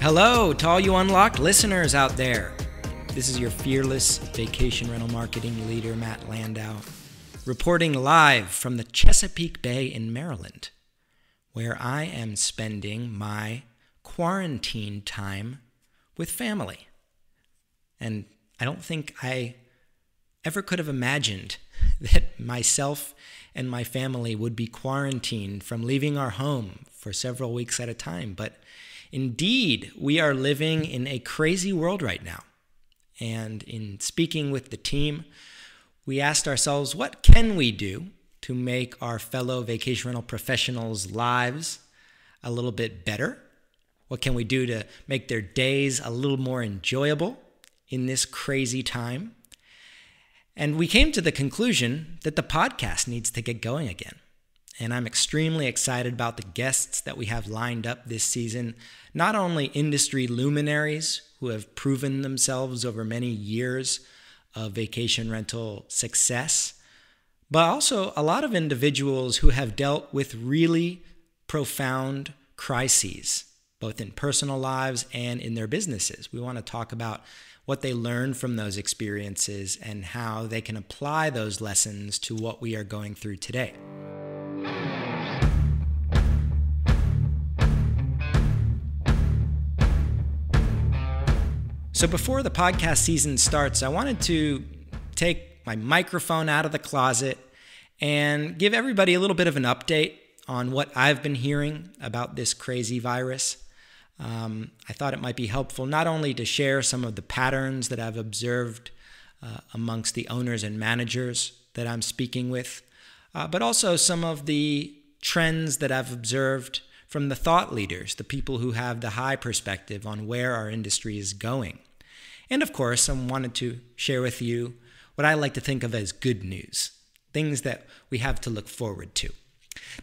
Hello to all you unlocked listeners out there. This is your fearless vacation rental marketing leader, Matt Landau, reporting live from the Chesapeake Bay in Maryland, where I am spending my quarantine time with family. And I don't think I ever could have imagined that myself and my family would be quarantined from leaving our home for several weeks at a time. But indeed, we are living in a crazy world right now. And in speaking with the team, we asked ourselves, what can we do to make our fellow vacation rental professionals' lives a little bit better? What can we do to make their days a little more enjoyable in this crazy time? And we came to the conclusion that the podcast needs to get going again. And I'm extremely excited about the guests that we have lined up this season. Not only industry luminaries who have proven themselves over many years of vacation rental success, but also a lot of individuals who have dealt with really profound crises, both in personal lives and in their businesses. We want to talk about what they learned from those experiences and how they can apply those lessons to what we are going through today. So before the podcast season starts, I wanted to take my microphone out of the closet and give everybody a little bit of an update on what I've been hearing about this crazy virus. I thought it might be helpful not only to share some of the patterns that I've observed amongst the owners and managers that I'm speaking with, but also some of the trends that I've observed from the thought leaders, the people who have the high perspective on where our industry is going. And of course, I wanted to share with you what I like to think of as good news, things that we have to look forward to.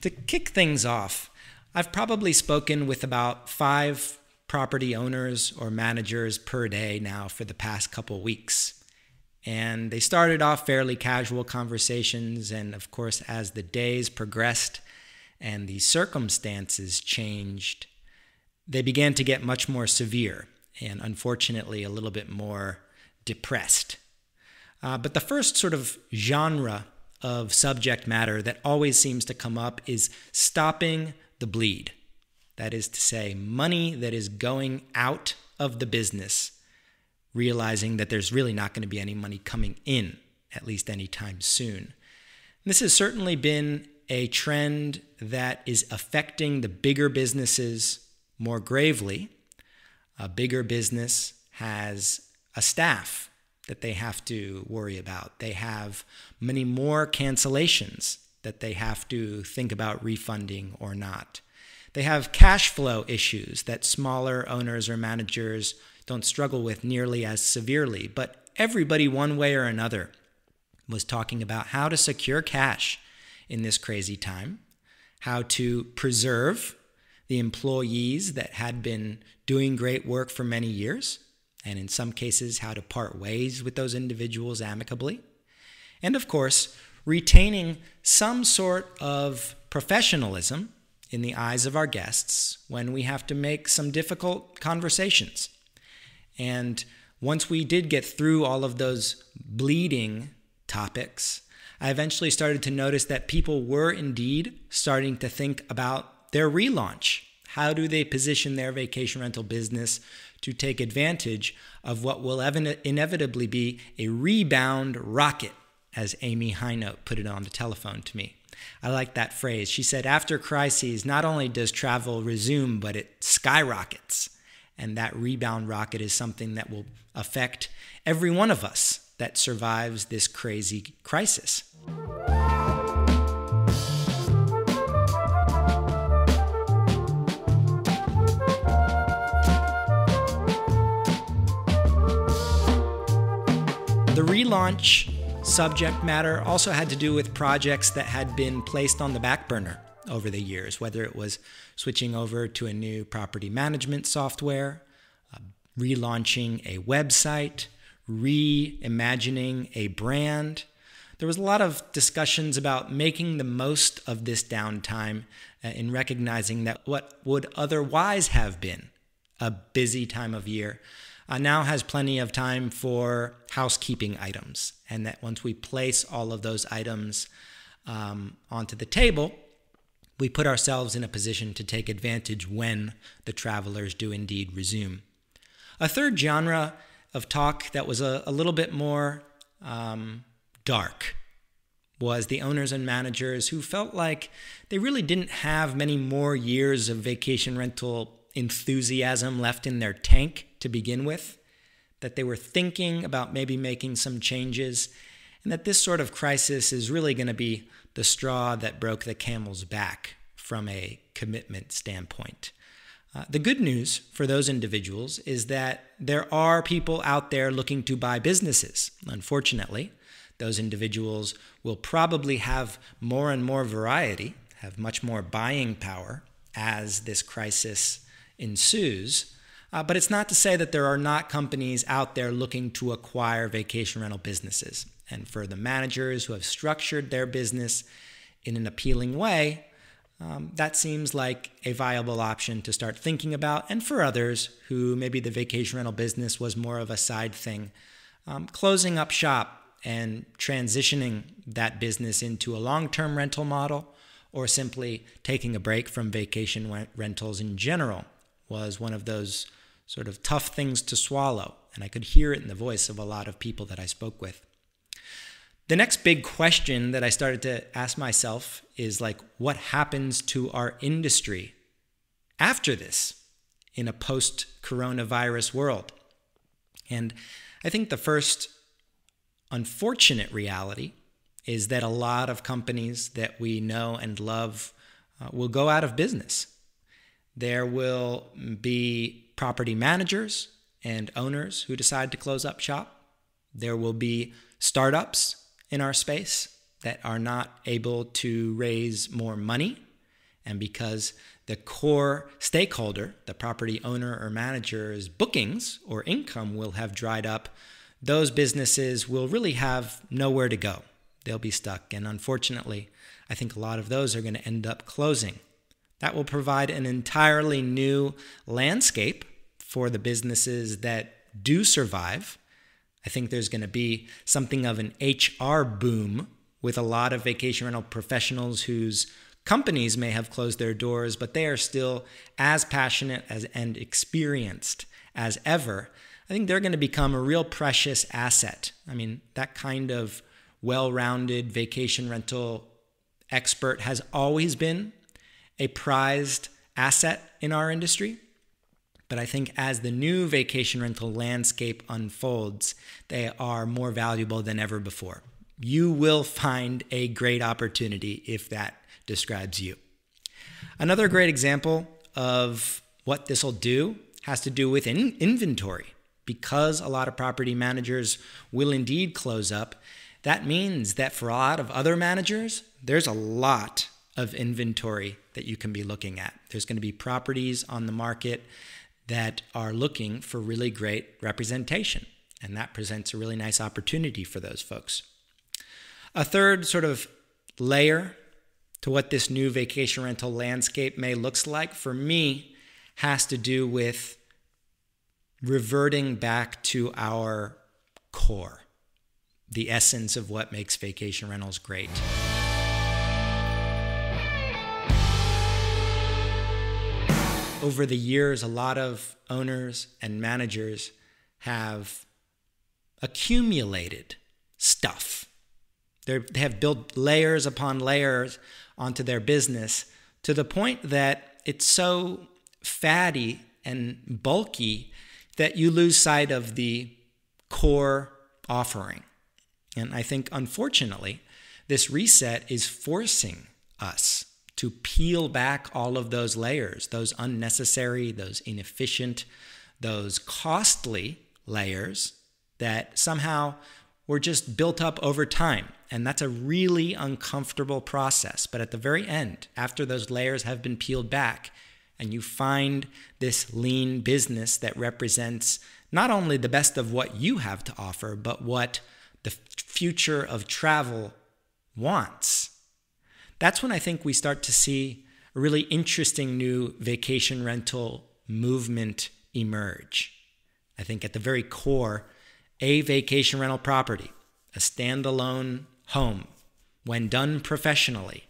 To kick things off, I've probably spoken with about 5 property owners or managers per day now for the past couple weeks. And they started off fairly casual conversations. And of course, as the days progressed and the circumstances changed, they began to get much more severe and unfortunately a little bit more depressed. But the first sort of genre of subject matter that always seems to come up is stopping the bleed. That is to say, money that is going out of the business, realizing that there's really not going to be any money coming in, at least anytime soon. This has certainly been a trend that is affecting the bigger businesses more gravely. A bigger business has a staff that they have to worry about. They have many more cancellations that they have to think about refunding or not. They have cash flow issues that smaller owners or managers don't struggle with nearly as severely. But everybody, one way or another, was talking about how to secure cash in this crazy time, how to preserve the employees that had been doing great work for many years, and in some cases, how to part ways with those individuals amicably. And of course, retaining some sort of professionalism in the eyes of our guests when we have to make some difficult conversations. And once we did get through all of those bleeding topics, I eventually started to notice that people were indeed starting to think about their relaunch. How do they position their vacation rental business to take advantage of what will inevitably be a rebound rocket, as Amy Hinote put it on the telephone to me. I like that phrase. She said, after crises, not only does travel resume, but it skyrockets. And that rebound rocket is something that will affect every one of us that survives this crazy crisis. The relaunch subject matter also had to do with projects that had been placed on the back burner over the years, whether it was switching over to a new property management software, relaunching a website, reimagining a brand. There was a lot of discussions about making the most of this downtime in recognizing that what would otherwise have been a busy time of year, now has plenty of time for housekeeping items. And that once we place all of those items onto the table, we put ourselves in a position to take advantage when the travelers do indeed resume. A third genre of talk that was a little bit more dark was the owners and managers who felt like they really didn't have many more years of vacation rental enthusiasm left in their tank to begin with, that they were thinking about maybe making some changes, and that this sort of crisis is really going to be the straw that broke the camel's back from a commitment standpoint. The good news for those individuals is that there are people out there looking to buy businesses. Unfortunately, those individuals will probably have more and more variety, have much more buying power as this crisis ensues. But it's not to say that there are not companies out there looking to acquire vacation rental businesses. And for the managers who have structured their business in an appealing way, that seems like a viable option to start thinking about. And for others who maybe the vacation rental business was more of a side thing, closing up shop and transitioning that business into a long-term rental model, or simply taking a break from vacation rentals in general, was one of those sort of tough things to swallow. And I could hear it in the voice of a lot of people that I spoke with. The next big question that I started to ask myself is like, what happens to our industry after this in a post-coronavirus world? And I think the first unfortunate reality is that a lot of companies that we know and love will go out of business. There will be property managers and owners who decide to close up shop. There will be startups in our space that are not able to raise more money. And because the core stakeholder, the property owner or manager's bookings or income will have dried up, those businesses will really have nowhere to go. They'll be stuck. And unfortunately, I think a lot of those are going to end up closing. That will provide an entirely new landscape for the businesses that do survive. I think there's going to be something of an HR boom with a lot of vacation rental professionals whose companies may have closed their doors, but they are still as passionate and experienced as ever. I think they're going to become a real precious asset. I mean, that kind of well-rounded vacation rental expert has always been a prized asset in our industry. But I think as the new vacation rental landscape unfolds, they are more valuable than ever before. You will find a great opportunity if that describes you. Another great example of what this will do has to do with inventory. Because a lot of property managers will indeed close up, that means that for a lot of other managers, there's a lot of inventory that you can be looking at. There's going to be properties on the market that are looking for really great representation, and that presents a really nice opportunity for those folks. A third sort of layer to what this new vacation rental landscape may look like for me has to do with reverting back to our core, the essence of what makes vacation rentals great. Over the years, a lot of owners and managers have accumulated stuff. They have built layers upon layers onto their business to the point that it's so fatty and bulky that you lose sight of the core offering. And I think, unfortunately, this reset is forcing us to peel back all of those layers, those unnecessary, those inefficient, those costly layers that somehow were just built up over time. And that's a really uncomfortable process. But at the very end, after those layers have been peeled back, and you find this lean business that represents not only the best of what you have to offer, but what the future of travel wants, that's when I think we start to see a really interesting new vacation rental movement emerge. I think at the very core, a vacation rental property, a standalone home, when done professionally,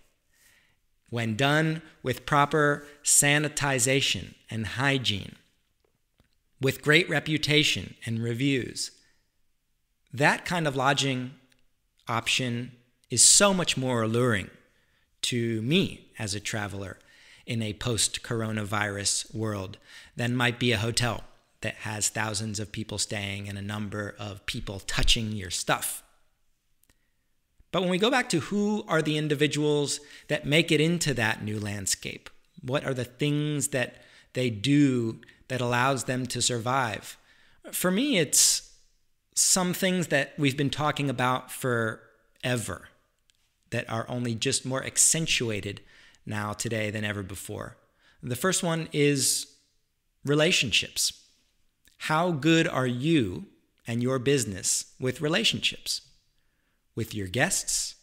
when done with proper sanitization and hygiene, with great reputation and reviews, that kind of lodging option is so much more alluring to me as a traveler in a post-coronavirus world than might be a hotel that has thousands of people staying and a number of people touching your stuff. But when we go back to who are the individuals that make it into that new landscape, what are the things that they do that allows them to survive? For me, it's some things that we've been talking about forever that are only just more accentuated now today than ever before. The first one is relationships. How good are you and your business with relationships? With your guests,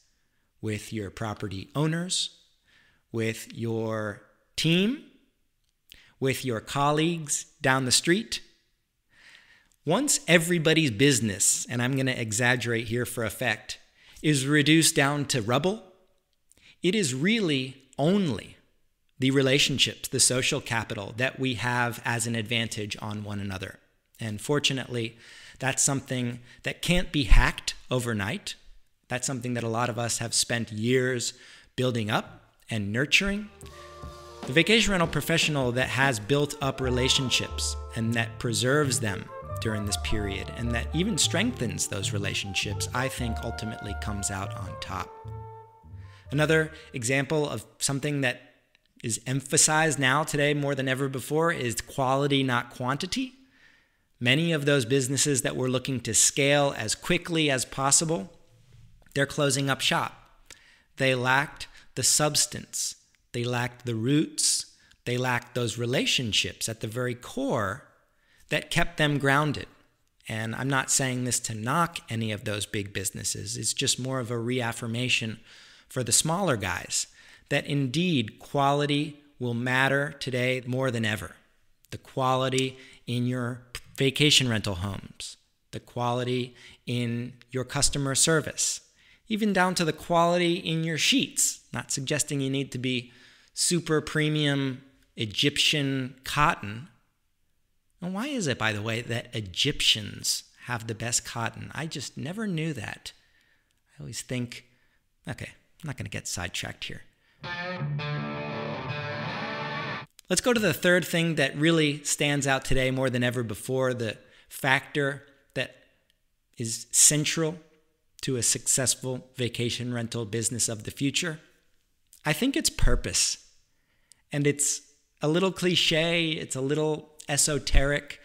with your property owners, with your team, with your colleagues down the street? Once everybody's business, and I'm going to exaggerate here for effect, is reduced down to rubble, it is really only the relationships, the social capital that we have as an advantage on one another. And fortunately, that's something that can't be hacked overnight. That's something that a lot of us have spent years building up and nurturing. The vacation rental professional that has built up relationships and that preserves them during this period and that even strengthens those relationships, I think ultimately comes out on top. Another example of something that is emphasized now today more than ever before is quality, not quantity. Many of those businesses that were looking to scale as quickly as possible, they're closing up shop. They lacked the substance. They lacked the roots. They lacked those relationships at the very core that kept them grounded. And I'm not saying this to knock any of those big businesses. It's just more of a reaffirmation for the smaller guys that indeed quality will matter today more than ever. The quality in your vacation rental homes, the quality in your customer service, even down to the quality in your sheets. Not suggesting you need to be super premium Egyptian cotton. And why is it, by the way, that Egyptians have the best cotton? I just never knew that. I always think, okay, I'm not going to get sidetracked here. Let's go to the third thing that really stands out today more than ever before, the factor that is central to a successful vacation rental business of the future. I think it's purpose. And it's a little cliche, it's a little esoteric,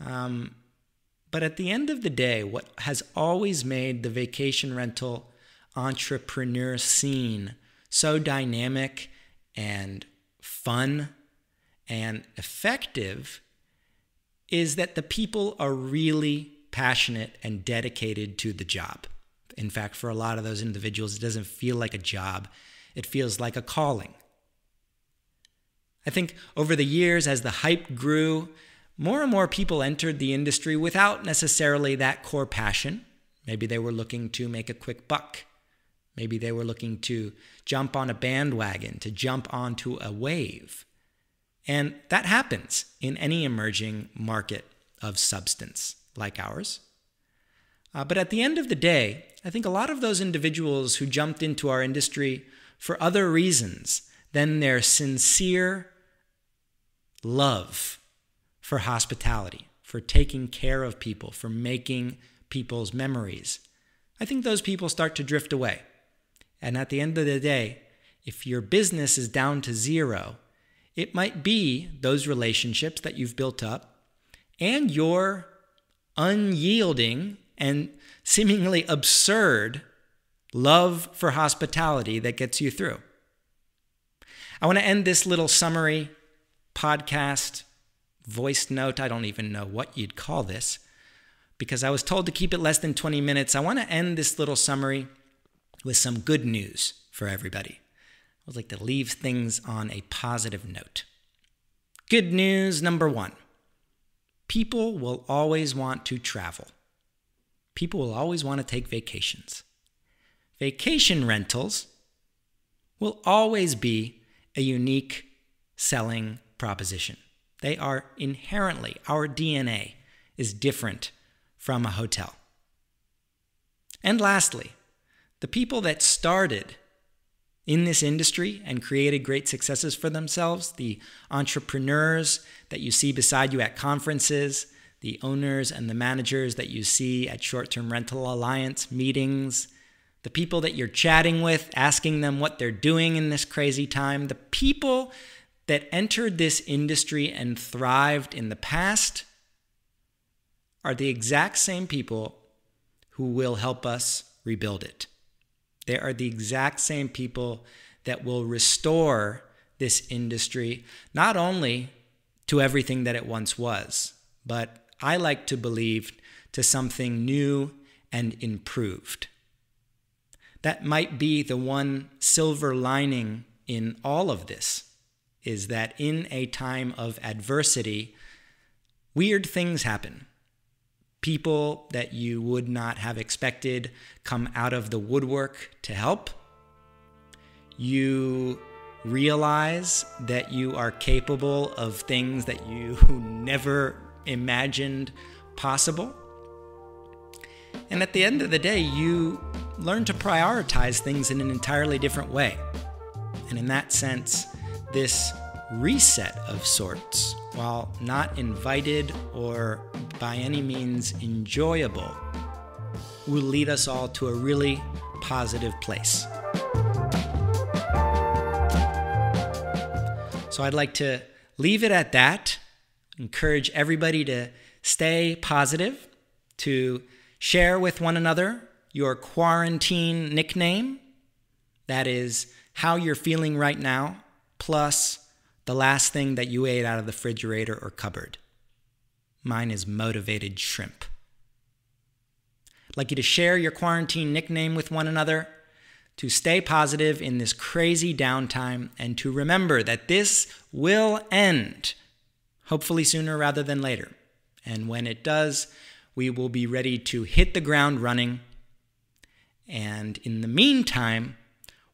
but at the end of the day, what has always made the vacation rental entrepreneur scene so dynamic and fun and effective is that the people are really passionate and dedicated to the job. In fact, for a lot of those individuals, it doesn't feel like a job. It feels like a calling. I think over the years, as the hype grew, more and more people entered the industry without necessarily that core passion. Maybe they were looking to make a quick buck. Maybe they were looking to jump on a bandwagon, to jump onto a wave. And that happens in any emerging market of substance like ours. But at the end of the day, I think a lot of those individuals who jumped into our industry for other reasons than their sincere love for hospitality, for taking care of people, for making people's memories, I think those people start to drift away. And at the end of the day, if your business is down to zero, it might be those relationships that you've built up and your unyielding and seemingly absurd love for hospitality that gets you through. I want to end this little summary podcast, voice note, I don't even know what you'd call this, because I was told to keep it less than 20 minutes. I want to end this little summary with some good news for everybody. I would like to leave things on a positive note. Good news number one. People will always want to travel. People will always want to take vacations. Vacation rentals will always be a unique selling proposition. They are inherently, our DNA is different from a hotel. And lastly, the people that started in this industry and created great successes for themselves, the entrepreneurs that you see beside you at conferences, the owners and the managers that you see at short-term rental alliance meetings, the people that you're chatting with, asking them what they're doing in this crazy time, the people that entered this industry and thrived in the past are the exact same people who will help us rebuild it. They are the exact same people that will restore this industry, not only to everything that it once was, but I like to believe to something new and improved. That might be the one silver lining in all of this, is that in a time of adversity, weird things happen. People that you would not have expected come out of the woodwork to help. You realize that you are capable of things that you never imagined possible. And at the end of the day, you learn to prioritize things in an entirely different way. And in that sense, this reset of sorts, while not invited or by any means enjoyable, will lead us all to a really positive place. So I'd like to leave it at that. Encourage everybody to stay positive, to share with one another your quarantine nickname. That is how you're feeling right now, plus the last thing that you ate out of the refrigerator or cupboard. Mine is motivated shrimp. I'd like you to share your quarantine nickname with one another, to stay positive in this crazy downtime, and to remember that this will end, hopefully sooner rather than later. And when it does, we will be ready to hit the ground running. And in the meantime,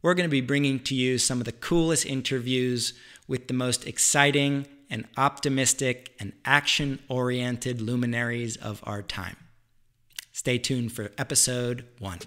we're going to be bringing to you some of the coolest interviews with the most exciting and optimistic and action-oriented luminaries of our time. Stay tuned for episode 1.